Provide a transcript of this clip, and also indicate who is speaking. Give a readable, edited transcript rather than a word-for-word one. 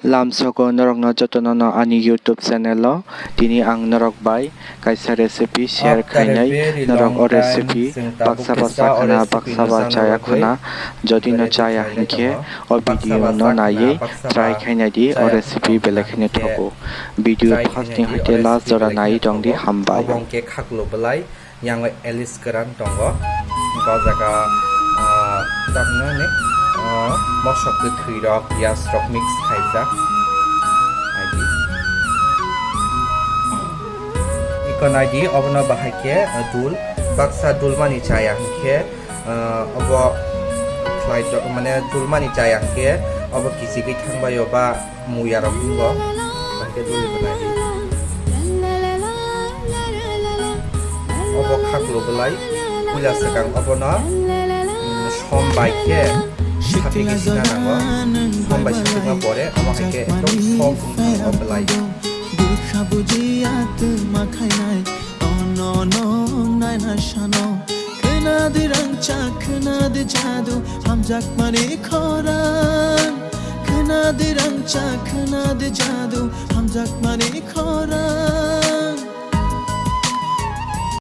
Speaker 1: Lamsogo norokno jotono ani YouTube channel tini ang norok bai kaisa recipe share khainai norok o recipe baksa baksa khana baksa ba chaya khana jodi no chaya hinkhe o video no nai try khainai di o recipe belekhine thogo video first ni hoite last jora nai dongdi hambai
Speaker 2: bongke khaklo belai yang elis keran tongo ko jaga tapna ne mosok ke thirok pias rok mix khaijak ID ikon ID obno bahake dul baksa dulmani chaya ke obo slide dok mane dulmani chaya ke obo kisi bi thangbayo ba muya rok go bahake dul banai obo khaklo belai pula sekang obo no sombai ke সাথে কিছু না নাগো সম্বাই সাথে না পরে আমাকে একদম সব অবলাই দুঃখা বুঝিয়াত মাখাই নাই অনন নাই না শানো খনাদ রংচা খনাদ জাদু হামজাক মানে খরান খনাদ রংচা খনাদ জাদু হামজাক